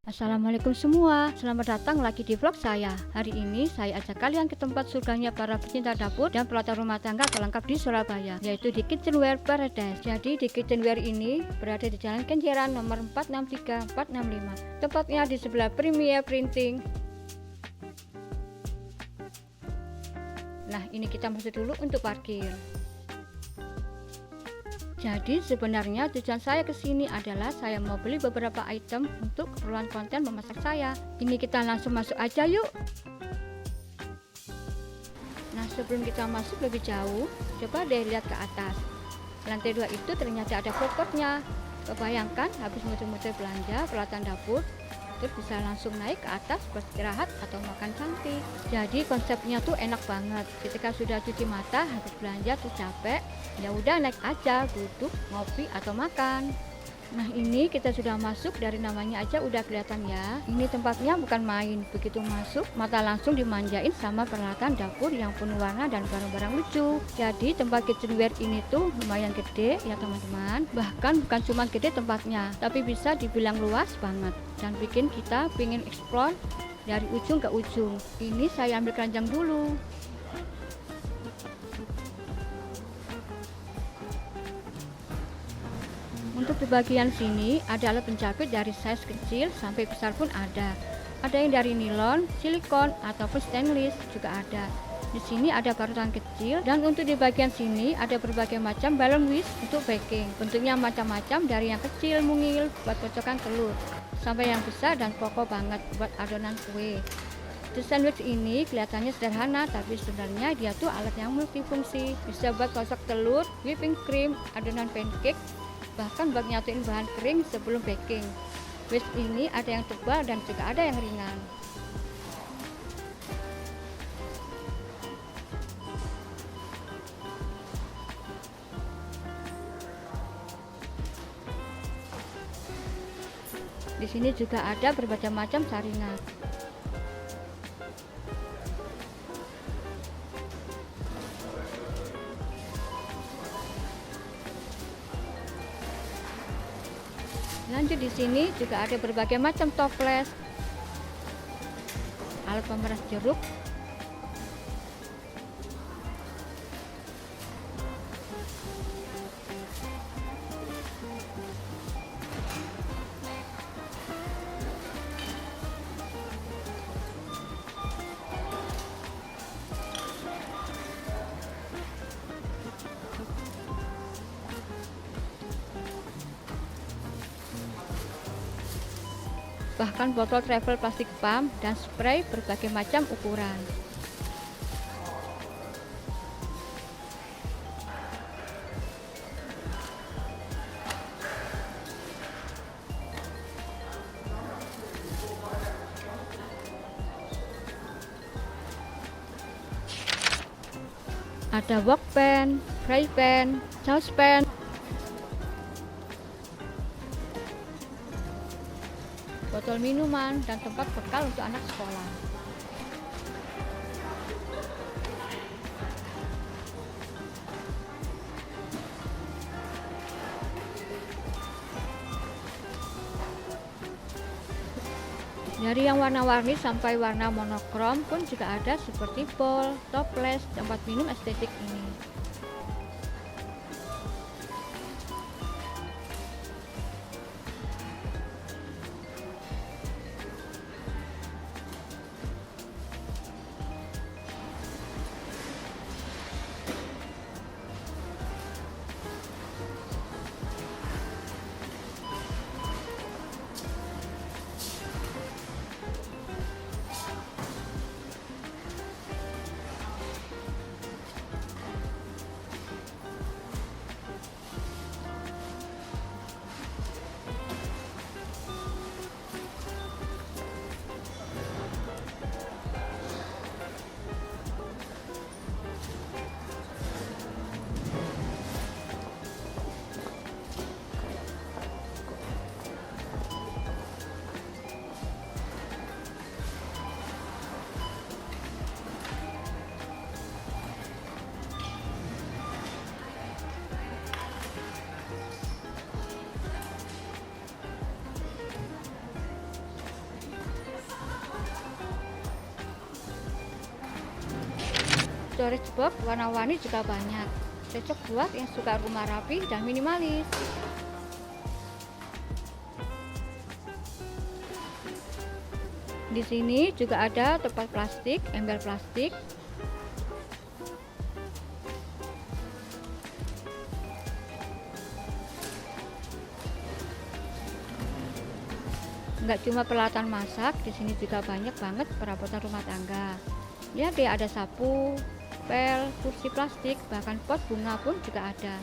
Assalamualaikum semua, selamat datang lagi di vlog saya. Hari ini saya ajak kalian ke tempat surganya para pecinta dapur dan peralatan rumah tangga terlengkap di Surabaya, yaitu di Kitchenware Paradise. Jadi di Kitchenware ini berada di Jalan Kenjeran nomor 463465. Tempatnya di sebelah Premier Printing. Nah, ini kita masuk dulu untuk parkir. Jadi sebenarnya tujuan saya ke sini adalah saya mau beli beberapa item untuk keperluan konten memasak saya. Ini kita langsung masuk aja yuk. Nah, sebelum kita masuk lebih jauh, coba deh lihat ke atas. Lantai 2 itu ternyata ada food courtnya. Kebayangkan habis muter-muter belanja peralatan dapur, terus bisa langsung naik ke atas beristirahat atau makan cantik. Jadi konsepnya tuh enak banget. Ketika sudah cuci mata habis belanja tuh capek, ya udah naik aja, duduk, ngopi atau makan. Nah, ini kita sudah masuk, dari namanya aja udah kelihatan ya. Ini tempatnya bukan main. Begitu masuk, mata langsung dimanjain sama peralatan dapur yang penuh warna dan barang-barang lucu. Jadi tempat kitchenware ini tuh lumayan gede ya teman-teman. Bahkan bukan cuma gede tempatnya, tapi bisa dibilang luas banget dan bikin kita pengen explore dari ujung ke ujung. Ini saya ambil keranjang dulu. Untuk di bagian sini ada alat penjepit dari size kecil sampai besar pun ada. Ada yang dari nilon, silikon, ataupun stainless juga ada. Di sini ada barutan kecil, dan untuk di bagian sini ada berbagai macam balon whisk untuk baking. Bentuknya macam-macam, dari yang kecil mungil buat kocokan telur, sampai yang besar dan kokoh banget buat adonan kue. Desain whisk ini kelihatannya sederhana, tapi sebenarnya dia tuh alat yang multifungsi. Bisa buat kocok telur, whipping cream, adonan pancake, bahkan buat nyatuin bahan kering sebelum baking. Whisk ini ada yang tebal dan juga ada yang ringan. Di sini juga ada berbagai macam saringan. Lanjut, di sini juga ada berbagai macam toples, alat pemeras jeruk, bahkan botol travel plastik pump dan spray berbagai macam ukuran. Ada wok pan, fry pan, saucepan, botol minuman, dan tempat bekal untuk anak sekolah. Dari yang warna-warni sampai warna monokrom pun juga ada, seperti bowl, toples, tempat minum estetik ini. storage box warna-warni juga banyak, cocok buat yang suka rumah rapi dan minimalis. Di sini juga ada tempat plastik, ember plastik. Enggak cuma peralatan masak, di sini juga banyak banget perabotan rumah tangga. Lihat deh, ada sapu, pel, kursi plastik, bahkan pot bunga pun juga ada.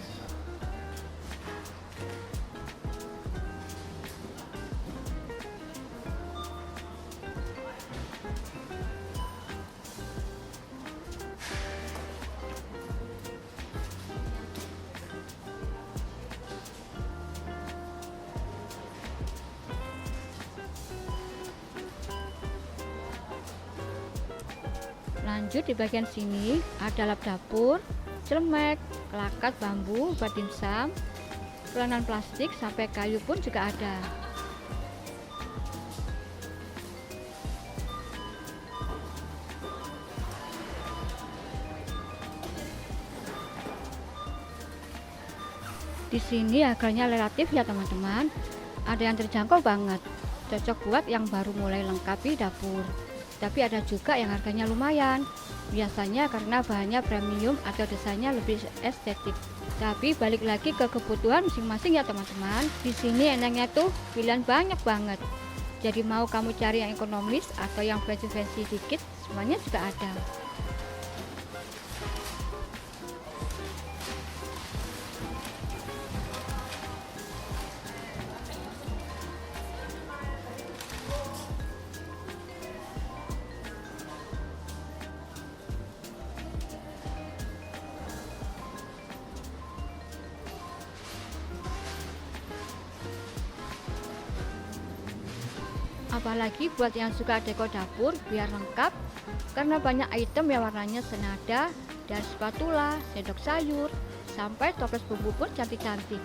Lanjut di bagian sini ada lap dapur, celemek, kelakat bambu buat dimsum, pelanan plastik sampai kayu pun juga ada. Di sini harganya relatif ya teman-teman, ada yang terjangkau banget, cocok buat yang baru mulai lengkapi dapur. Tapi ada juga yang harganya lumayan, biasanya karena bahannya premium atau desainnya lebih estetik. Tapi balik lagi ke kebutuhan masing-masing ya teman-teman. Di sini enaknya tuh pilihan banyak banget. Jadi mau kamu cari yang ekonomis atau yang fancy-fancy dikit, semuanya juga ada. Apalagi buat yang suka dekor dapur biar lengkap, karena banyak item yang warnanya senada, dari spatula, sendok sayur, sampai toples bumbu pun cantik-cantik.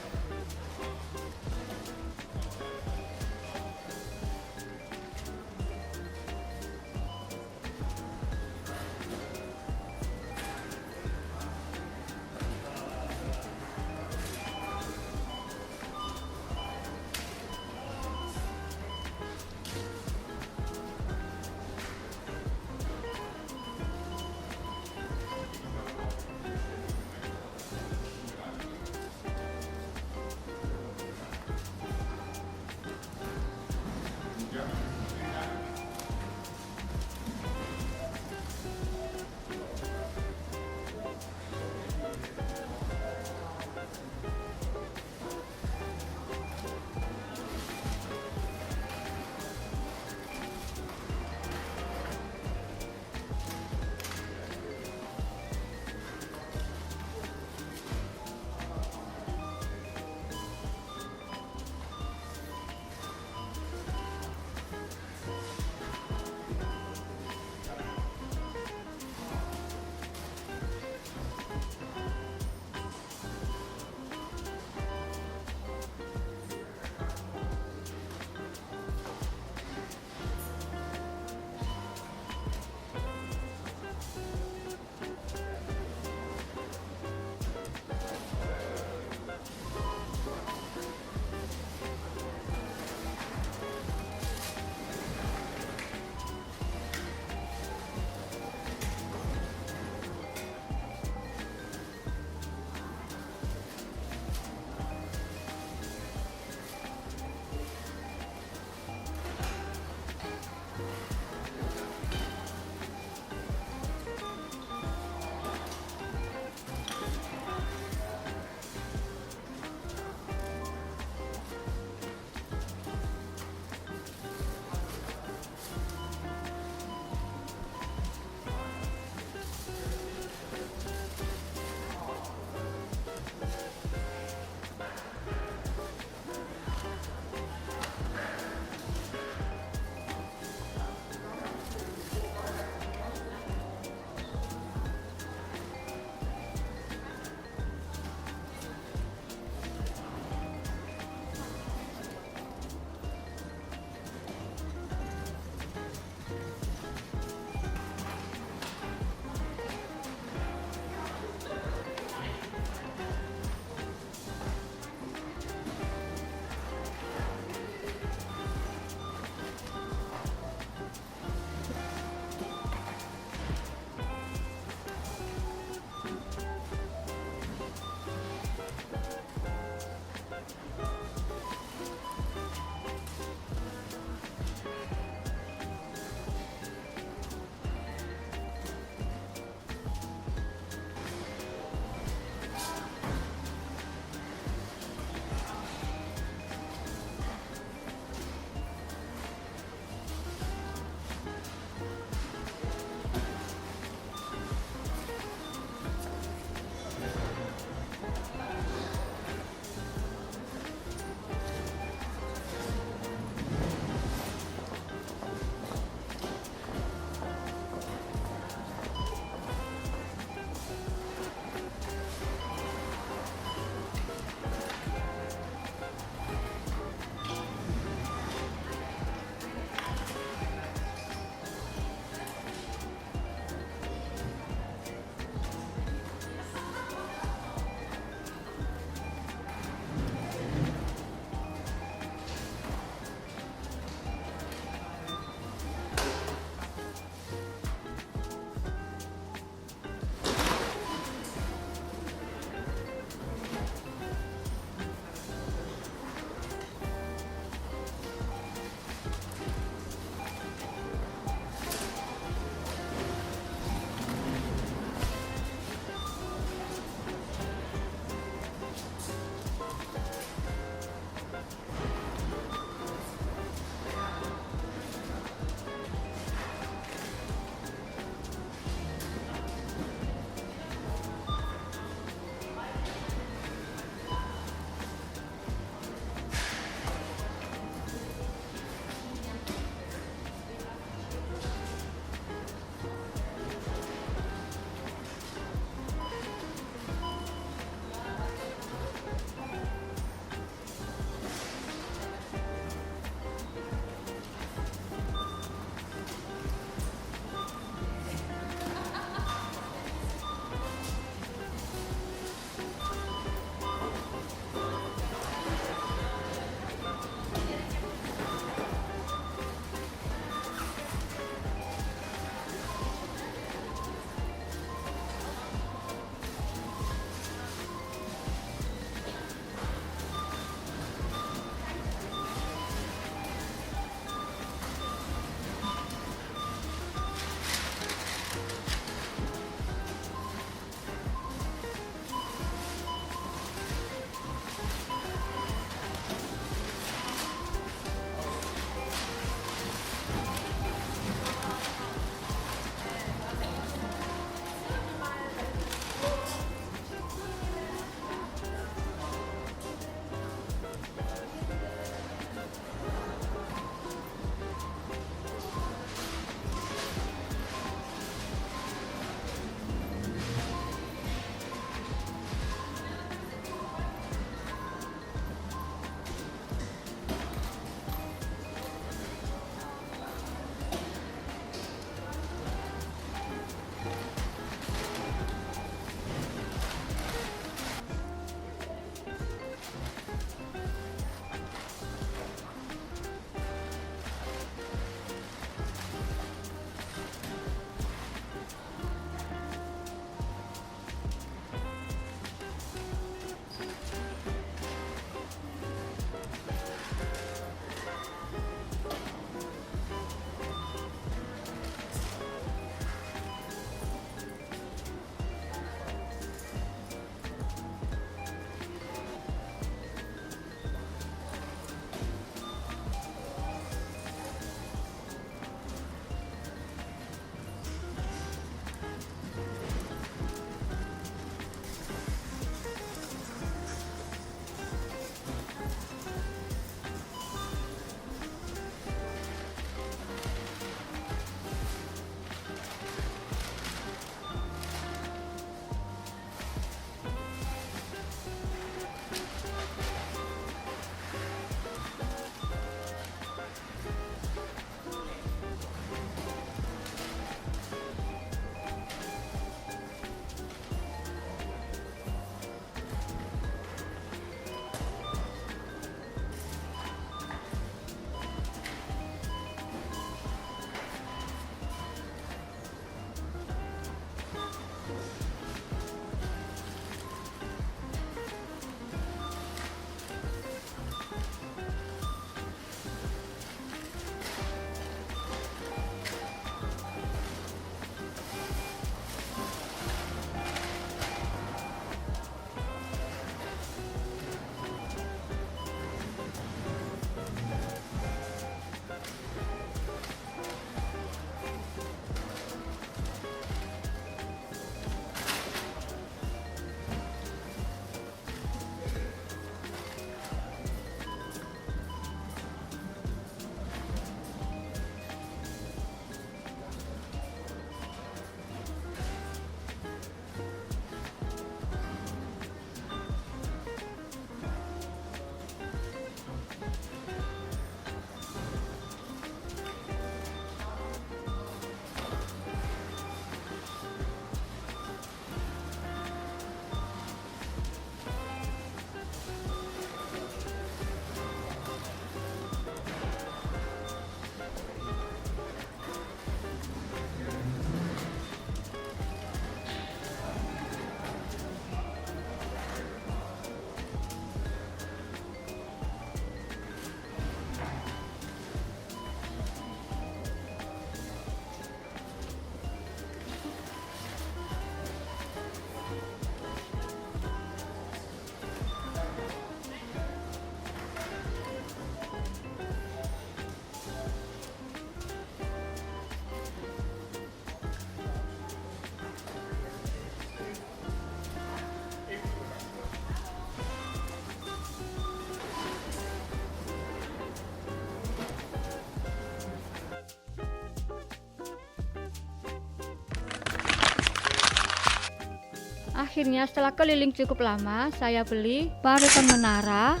Akhirnya setelah keliling cukup lama, saya beli parutan menara,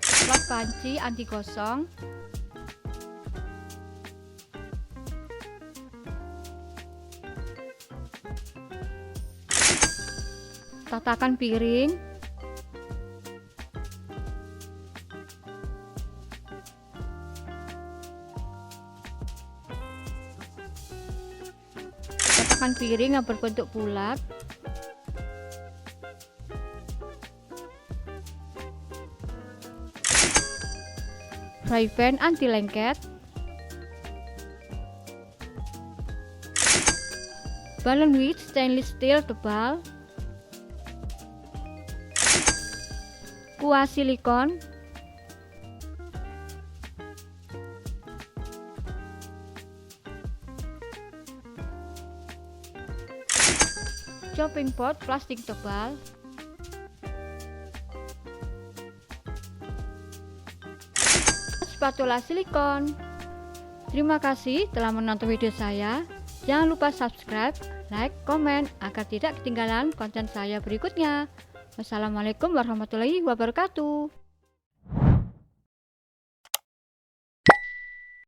plat panci anti gosong, tatakan piring, tatakan piring yang berbentuk bulat, fry pan anti lengket, balon wheat stainless steel tebal, kuas silikon, chopping board plastik tebal, spatula silikon. Terima kasih telah menonton video saya. Jangan lupa subscribe, like, komen agar tidak ketinggalan konten saya berikutnya. Wassalamualaikum warahmatullahi wabarakatuh.